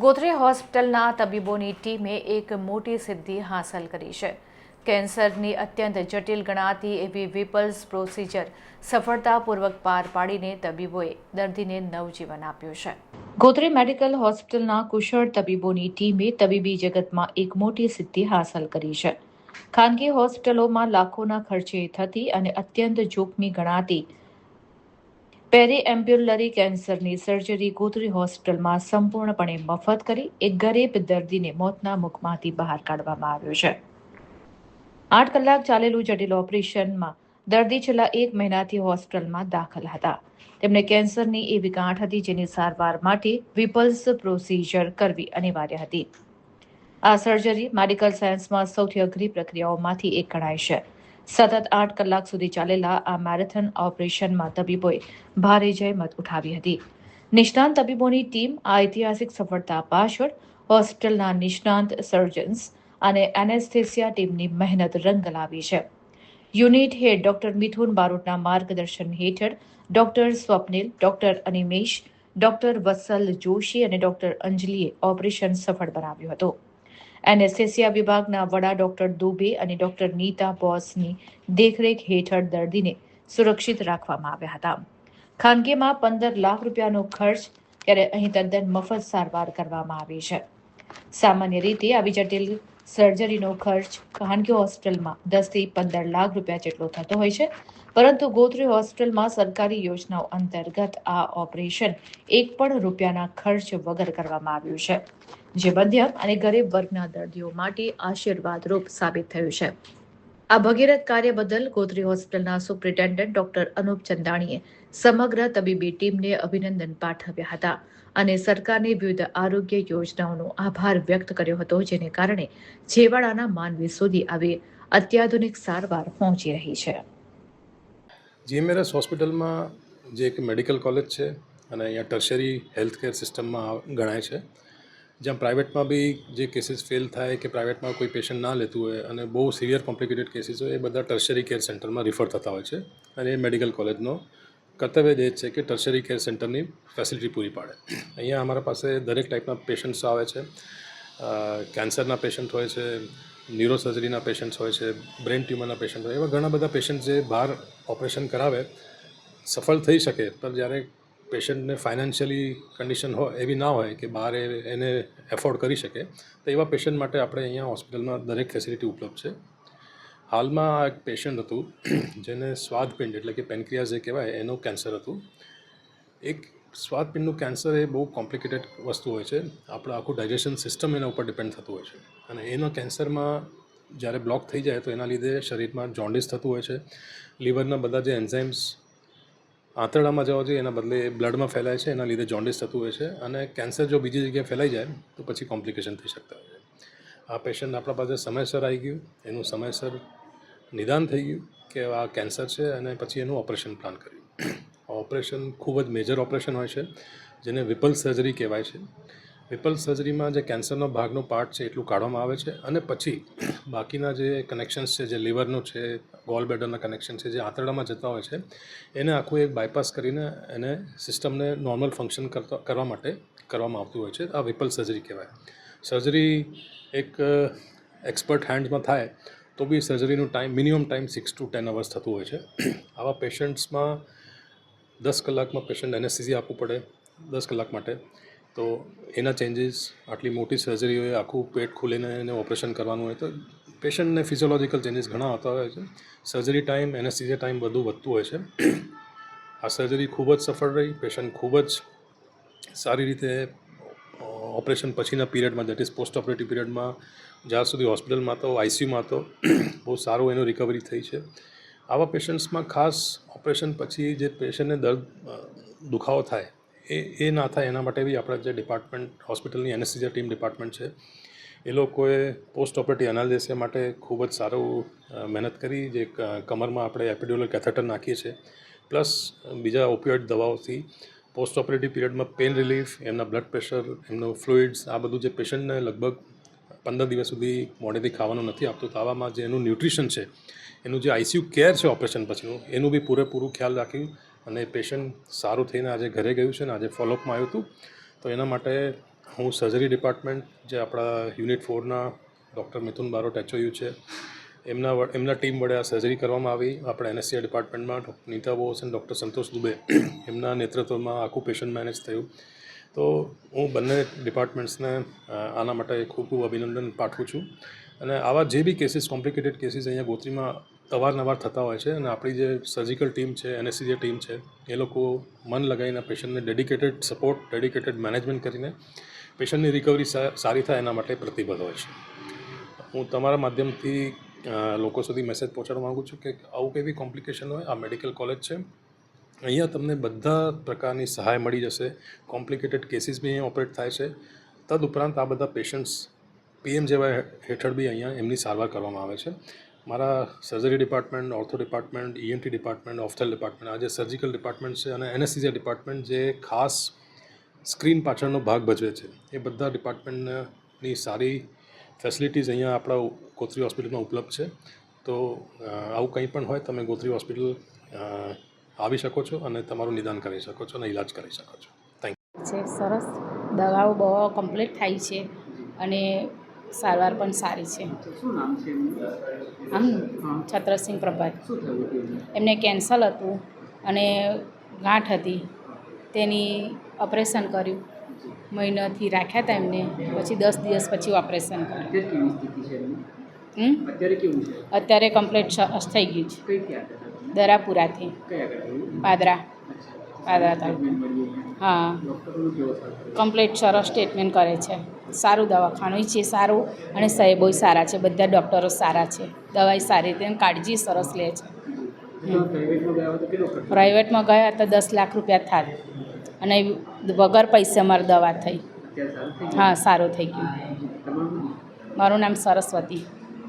ગોત્રી હોસ્પિટલના તબીબોની ટીમે એક મોટી સિદ્ધિ હાંસલ કરી છે. કેન્સરની અત્યંત જટિલ ગણાતી એવી વિપલ્સ પ્રોસિજર સફળતાપૂર્વક પાર પાડીને તબીબોએ દર્દીને નવજીવન આપ્યું છે. ગોત્રી મેડિકલ હોસ્પિટલના કુશળ તબીબોની ટીમે તબીબી જગતમાં એક મોટી સિદ્ધિ હાંસલ કરી છે. ખાનગી હોસ્પિટલોમાં લાખોના ખર્ચે થતી અને અત્યંત જોખમી ગણાતી પેરીએમ્બ્યુલરી કેન્સરની સર્જરી ગોત્રી હોસ્પિટલમાં સંપૂર્ણપણે મફત કરી એક ગરીબ દર્દીને મોતના મુખમાંથી બહાર કાઢવામાં આવ્યો છે. 8 કલાક ચાલેલું જટિલ ઓપરેશનમાં દર્દી છેલ્લા 1 મહિનાથી હોસ્પિટલમાં દાખલ હતા. તેમને કેન્સરની એવી ગાંઠ હતી જેની સારવાર માટે વિપલ્સ પ્રોસિજર કરવી અનિવાર્ય હતી. આ સર્જરી મેડિકલ સાયન્સમાં સૌથી અઘરી પ્રક્રિયાઓમાંથી એક ગણાય છે. સતત 8 કલાક સુધી ચાલેલા આ મેરેથોન ઓપરેશનમાં તબીબોએ ભારે જહેમત ઉઠાવી હતી. નિષ્ણાંત તબીબોની ટીમ આ ઐતિહાસિક સફળતા પાછળ હોસ્પિટલના નિષ્ણાંત સર્જન્સ અને એનેસ્થેસિયા ટીમની મહેનત રંગ લાવી છે. યુનિટ હેડ ડોક્ટર મિથુન બારોટના માર્ગદર્શન હેઠળ doctor Swapnil, doctor Animesh, doctor વત્સલ જોશી અને ડોક્ટર અંજલિએ ઓપરેશન સફળ બનાવ્યું હતું. એનેસ્થેસિયા વિભાગના વડા ડોક્ટર દુબે અને ડોક્ટર નીતા બોસની દેખરેખ હેઠળ દર્દીને સુરક્ષિત રાખવામાં આવ્યા હતા. ખાનગીમાં 15 લાખ રૂપિયાનો ખર્ચ ત્યારે અહીં તદ્દન મફત સારવાર કરવામાં આવી છે. સામાન્ય રીતે આવી જટિલ સર્જરીનો ખર્ચ ખાનગી હોસ્પિટલમાં 10 થી 15 લાખ રૂપિયા જેટલો થતો હોય છે, પરંતુ ગોત્રી હોસ્પિટલમાં સરકારી યોજનાઓ અંતર્ગત આ ઓપરેશન 1 પણ રૂપિયાના ખર્ચ વગર કરવામાં આવ્યું છે, જે મધ્યમ અને ગરીબ વર્ગના દર્દીઓ માટે આશીર્વાદરૂપ સાબિત થયું છે. આ ભગીરથ કાર્ય બદલ ગોત્રી હોસ્પિટલના સુપ્રિન્ટેન્ડન્ટ ડોક્ટર અનુપ ચંદાણીએ સમગ્ર તબીબી ટીમને અભિનંદન પાઠવ્યા હતા અને સરકારની વિવિધ આરોગ્ય યોજનાઓનો આભાર વ્યક્ત કર્યો હતો, જેને કારણે છેવાડાના માનવી સુધી આવી અત્યાધુનિક સારવાર પહોંચી રહી છે. જીએમઆરએસ હોસ્પિટલમાં જે એક મેડિકલ કોલેજ છે અને અહીંયા ટર્શરી હેલ્થકેર સિસ્ટમમાં ગણાય છે, જ્યાં પ્રાઇવેટમાં બી જે કેસીસ ફેલ થાય કે પ્રાઇવેટમાં કોઈ પેશન્ટ ના લેતું હોય અને બહુ સિવિયર કોમ્પ્લિકેટેડ કેસીસ હોય એ બધા ટર્શરી કેર સેન્ટરમાં રિફર થતા હોય છે. અને એ મેડિકલ કોલેજનો કર્તવ્ય જ છે કે ટર્શરી કેર સેન્ટરની ફેસિલિટી પૂરી પાડે. અહીંયા અમારા પાસે દરેક ટાઈપના પેશન્ટ્સ આવે છે. કેન્સરના પેશન્ટ હોય છે, ન્યુરોસર્જરીના પેશન્ટ્સ હોય છે, બ્રેન ટ્યુમરના પેશન્ટ હોય, એવા ઘણા બધા પેશન્ટ જે બહાર ઓપરેશન કરાવે સફળ થઈ શકે, પણ જ્યારે પેશન્ટને ફાઇનાન્શિયલી કન્ડિશન હોય એવી ના હોય કે બહાર એને એફોર્ડ કરી શકે, તો એવા પેશન્ટ માટે આપણે અહીંયા હોસ્પિટલમાં દરેક ફેસિલિટી ઉપલબ્ધ છે. હાલમાં આ એક પેશન્ટ હતું જેને સ્વાદપિંડ એટલે કે પેન્ક્રિયાઝ જે કહેવાય એનું કેન્સર હતું. એક સ્વાદપિંડનું કેન્સર એ બહુ કોમ્પ્લિકેટેડ વસ્તુ હોય છે. આપણું આખું ડાયજેશન સિસ્ટમ એના ઉપર ડિપેન્ડ થતું હોય છે અને એનો કેન્સરમાં જ્યારે બ્લોક થઈ જાય તો એના લીધે શરીરમાં જોન્ડિસ થતું હોય છે. લીવરના બધા જે એન્ઝાઇમ્સ આંતરડામાં જવા જોઈએ એના બદલે બ્લડમાં ફેલાય છે, એના લીધે જોન્ડિસ થતું હોય છે અને કેન્સર જો બીજી જગ્યાએ ફેલાઈ જાય તો પછી કોમ્પ્લિકેશન થઈ શકતા હોય છે. આ પેશન્ટ આપણા પાસે સમયસર આવી ગયું, એનું સમયસર નિદાન થઈ ગયું કે આ કેન્સર છે અને પછી એનું ઓપરેશન પ્લાન કર્યું. ઓપરેશન ખૂબ જ મેજર ઓપરેશન હોય છે જેને વિપલ્સ સર્જરી કહેવાય છે. વિપલ્સ સર્જરીમાં જે કેન્સરનો ભાગનો પાર્ટ છે એટલું કાઢવામાં આવે છે અને પછી બાકીના જે કનેક્શન્સ છે, જે લીવરનું છે, ગોલ બ્લેડરના કનેક્શન છે, જે આંતરડામાં જતા હોય છે, એને આખું એક બાયપાસ કરીને એને સિસ્ટમને નોર્મલ ફંક્શન કરવા માટે કરવામાં આવતું હોય છે. આ વિપલ્સ સર્જરી કહેવાય. સર્જરી એક એક્સપર્ટ હેન્ડ્સમાં થાય તો બી સર્જરીનું મિનિમમ ટાઈમ 6 to 10 અવર્સ થતું હોય છે. આવા પેશન્ટ્સમાં 10 કલાકમાં પેશન્ટ એનેસ્થેસિયા આપવું પડે 10 કલાક માટે, તો એના ચેન્જીસ, આટલી મોટી સર્જરી હોય, આખું પેટ ખોલીને એને ઓપરેશન કરવાનું હોય તો પેશન્ટને ફિઝિયોલોજિકલ ચેન્જીસ ઘણા આવતા હોય છે. સર્જરી ટાઈમ, એનેસ્થેસિયા ટાઈમ બધું વધતું હોય છે. આ સર્જરી ખૂબ જ સફળ રહી. પેશન્ટ ખૂબ જ સારી રીતે ઓપરેશન પછીના પીરિયડમાં, દેટ ઇઝ પોસ્ટ ઓપરેટિવ પીરિયડમાં, જ્યાં સુધી હોસ્પિટલમાં તો આઈસીયુમાં તો બહુ સારું એનું રિકવરી થઈ છે. આવા પેશન્ટ્સમાં ખાસ ઓપરેશન પછી જે પેશન્ટને દુખાવો થાય એ ના થાય એના માટે બી આપણા જે ડિપાર્ટમેન્ટ, હોસ્પિટલની એનેસ્થેસિયા ટીમ ડિપાર્ટમેન્ટ છે, એ લોકોએ પોસ્ટ ઓપરેટિવ એનાલિસિસ માટે ખૂબ જ સારું મહેનત કરી. જે કમરમાં આપણે એપિડ્યુરલ કેથેટર નાખીએ છીએ, પ્લસ બીજા ઓપિયોઇડ દવાઓથી પોસ્ટ ઓપરેટિવ પીરિયડમાં પેઇન રિલીફ, એમના બ્લડ પ્રેશર, એમનું ફ્લુઇડ્સ, આ બધું જે પેશન્ટને લગભગ 15 દિવસ સુધી મોઢેથી ખાવાનું નથી આપતું, તો આવામાં જે એનું ન્યુટ્રિશન છે, એનું જે આઈસીયુ કેર છે ઓપરેશન પછીનું, એનું બી પૂરેપૂરું ખ્યાલ રાખ્યું અને પેશન્ટ સારું થઈને આજે ઘરે ગયું છે ને આજે ફોલોઅપમાં આવ્યું હતું. તો એના માટે હું સર્જરી ડિપાર્ટમેન્ટ જે આપણા યુનિટ 4ના ડૉક્ટર મિથુન બારોટ એચઓયુ છે એમના ટીમ વડે આ સર્જરી કરવામાં આવી. આપણે એનેસ્થેસિયા ડિપાર્ટમેન્ટમાં ડૉક્ટર નીતા બોસ અને ડૉક્ટર સંતોષ દુબે એમના નેતૃત્વમાં આખું પેશન્ટ મેનેજ થયું. તો હું બંને ડિપાર્ટમેન્ટ્સને આના માટે ખૂબ ખૂબ અભિનંદન પાઠવું છું. અને આવા જે બી કેસીસ, કોમ્પ્લિકેટેડ કેસીસ અહીંયા ગોત્રીમાં અવારનવાર થતા હોય છે અને આપણી જે સર્જિકલ ટીમ છે, એનેસ્થેસિયા ટીમ છે, એ લોકો મન લગાવીને પેશન્ટને ડેડિકેટેડ સપોર્ટ, ડેડિકેટેડ મેનેજમેન્ટ કરીને પેશન્ટની રિકવરી સારી થાય એના માટે પ્રતિબદ્ધ હોય છે. હું તમારા માધ્યમથી લોકો સુધી મેસેજ પહોંચાડવા માગું છું કે આવું કેવી કોમ્પ્લિકેશન હોય, આ મેડિકલ કોલેજ છે, અહીંયા તમને બધા પ્રકારની સહાય મળી જશે. કોમ્પ્લિકેટેડ કેસીસ બી અહીંયા ઓપરેટ થાય છે. તદુપરાંત આ બધા પેશન્ટ્સ PMJY હેઠળ બી અહીંયા એમની સારવાર કરવામાં આવે છે. મારા surgery department, ortho department, ENT department, ophthal department, આ જે સર્જિકલ ડિપાર્ટમેન્ટ છે, અને એનેસ્થેસિયા ડિપાર્ટમેન્ટ જે ખાસ સ્ક્રીન પાછળનો ભાગ ભજવે છે, એ બધા ડિપાર્ટમેન્ટની સારી ફેસિલિટીઝ અહીંયા આપણા ગોત્રી હોસ્પિટલમાં ઉપલબ્ધ છે. તો આવું કંઈ પણ હોય તમે ગોત્રી હોસ્પિટલ આવી શકો છો અને તમારું નિદાન કરી શકો છો અને ઇલાજ કરી શકો છો. થેન્ક છે. સરસ દવાઓ કમ્પ્લીટ થાય છે અને સારવાર પણ સારી છે. શું નામ છે એમનું? આમનું છત્રસિંહ પ્રભાત. શું થયું હતું એમને? એમને કેન્સર હતું અને ગાંઠ હતી, તેની ઓપરેશન કર્યું. મહિનાથી રાખ્યા હતા એમને, પછી 10 દિવસ પછી ઓપરેશન કર્યું. અત્યારે કેવી સ્થિતિ છે એમની? અત્યારે કેવું છે? અત્યારે કમ્પ્લીટ સરસ થઈ ગયું છે. કઈથી આવ્યા હતા? દરાપુરાથી, કયા આગળ? પાદરા તાલુકા. ટ્રીટમેન્ટ મળી એમને? હા, ડૉક્ટરોનો કેવો સાથ રહ્યો? કમ્પ્લીટ સરસ ટ્રીટમેન્ટ કરે છે. સારું દવાખાનું છે, સારું, અને સાહેબોય સારા છે, બધા ડૉક્ટરો સારા છે, દવાઈ સારી, તેની કાળજી સરસ લે છે. તમે પ્રાઇવેટમાં ગયા હો તો કેટલો ખર્ચો? પ્રાઇવેટમાં ગયા તો 10 લાખ રૂપિયા થાય અને વગર પૈસે અમારી દવા થઈ. અત્યારે સારું થઈ ગયું? હા, સારું થઈ ગયું. તમારું શું? મારું નામ સરસ્વતી.